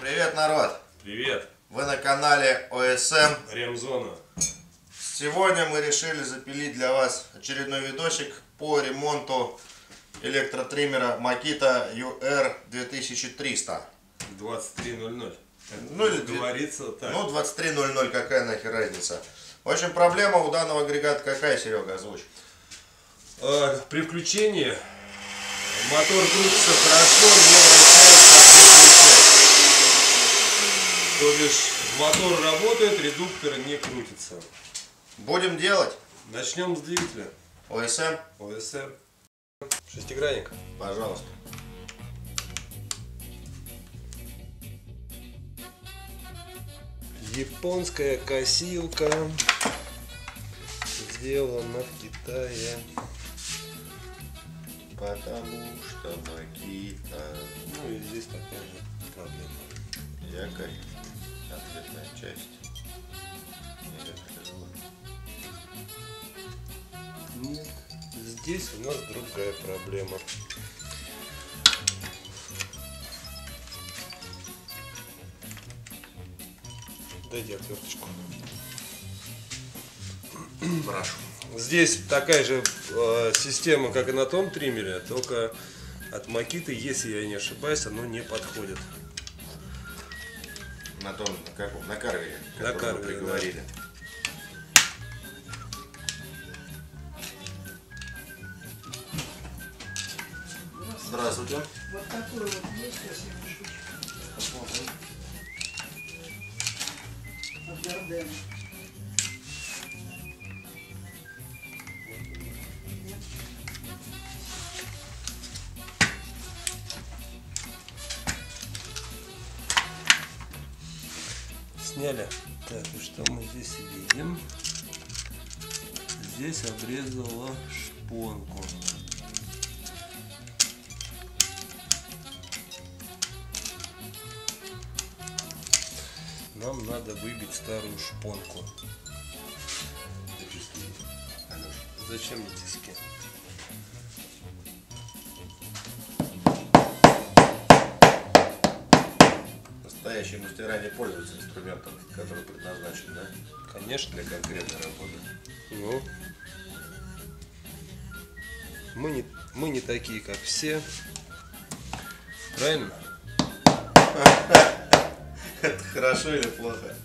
Привет, народ! Привет! Вы на канале ОСМ Ремзона. Сегодня мы решили запилить для вас очередной видосик по ремонту электротриммера Makita UR2300. 23:00. Ну или говорится так. Ну 23:00, какая нахер разница. В общем, проблема у данного агрегата какая, Серега, озвучь? При включении мотор крутится хорошо, не вращается ответную часть. То бишь мотор работает, редуктор не крутится. Будем делать? Начнем с двигателя. ОСМ? ОСМ. Шестигранник. Пожалуйста. Японская косилка. Сделана в Китае. Потому что Makita. Ну и здесь такая же проблема. Якорь, ответная часть. Нет, здесь у нас другая проблема. Дайте отверточку. Прошу. Здесь такая же система, как и на том триммере, только от Makita, если я не ошибаюсь, оно не подходит. На том, на каком? На карвере, На который мы карвере, приговорили. Здравствуйте. Вот такой вот есть, сейчас я нашучу. Посмотрим. От Гардена. Сняли. Так, и что мы здесь видим? Здесь обрезала шпонку. Нам надо выбить старую шпонку. Зачем мне тиски? Настоящие мастера не пользуются инструментом, который предназначен, да? Конечно. Для конкретной работы. Ну, мы не такие, как все. Правильно? Это хорошо или плохо?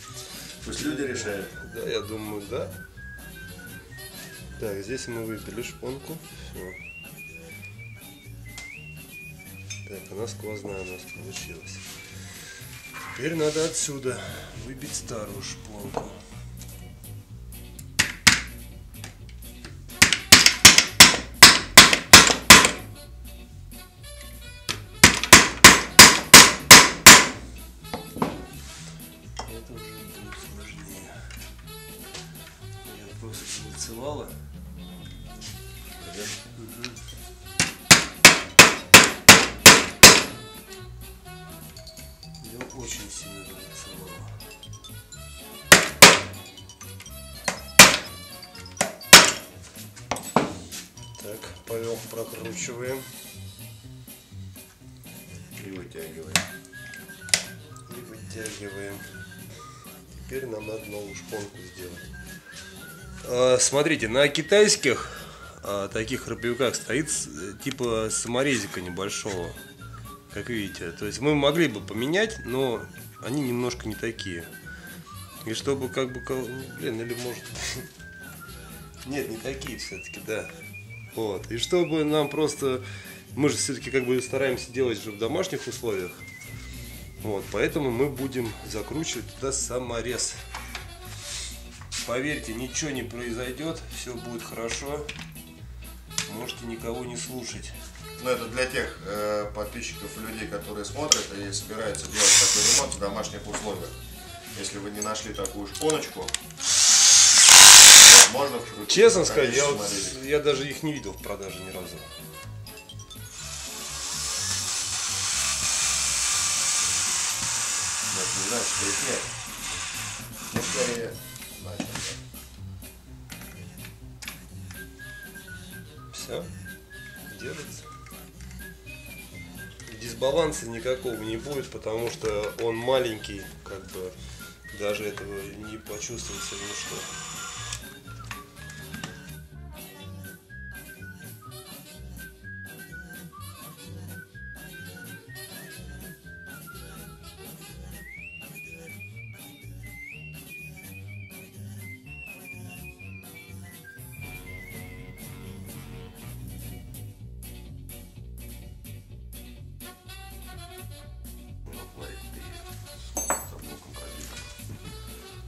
Пусть люди решают. Да, я думаю, да. Так, здесь мы выбили шпонку. Все. Так, она сквозная у нас получилась. Теперь надо отсюда выбить старую шпонку. Это уже будет сложнее. Я просто залицевала. Я очень сильно залицевала. Так, поверх прокручиваем. И вытягиваем. И вытягиваем. Теперь нам надо новую шпонку сделать. Смотрите, на китайских таких рыбьюках стоит типа саморезика небольшого. Как видите. То есть мы могли бы поменять, но они немножко не такие. И чтобы как бы... Блин, или может... Нет, не такие все-таки, да. Вот. И чтобы нам просто... Мы же все-таки как бы стараемся делать же в домашних условиях. Вот, поэтому мы будем закручивать туда саморез. Поверьте, ничего не произойдет, все будет хорошо. Можете никого не слушать. Ну, это для тех подписчиков и людей, которые смотрят и собираются делать такой ремонт в домашних условиях. Если вы не нашли такую шпоночку, можно вкрутить. Честно сказать, я даже их не видел в продаже ни разу. Не знаю, что их нет. Ну, скорее, значит, Все, держится. дисбаланса никакого не будет, потому что он маленький, как бы даже этого не почувствуется ни что.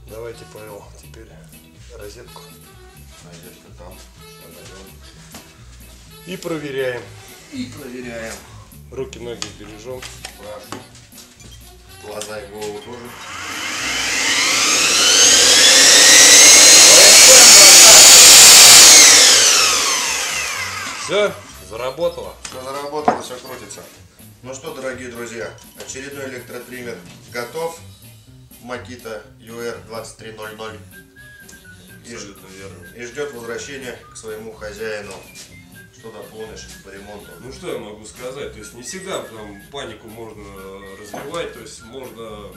Давайте, Павел, теперь розетку. Розетка там. И проверяем. И проверяем. Руки, ноги бережем. Прошу. Глаза и голову тоже. Все, заработало. Все заработало, все крутится. Ну что, дорогие друзья, очередной электротриммер готов. Makita UR2300. Абсолютно верно. И ждет возвращения к своему хозяину. Что дополнишь по ремонту? Ну что я могу сказать, то есть не всегда там панику можно развивать, то есть можно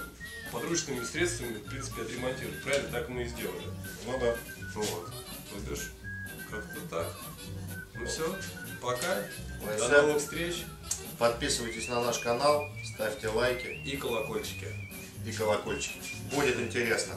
подручными средствами, в принципе, отремонтировать. Правильно, так мы и сделали. Ну да. Вот. То бишь, как-то так. Ну все, пока. Ну и До всё. новых встреч. Подписывайтесь на наш канал, ставьте лайки И колокольчики. и колокольчики. Будет интересно.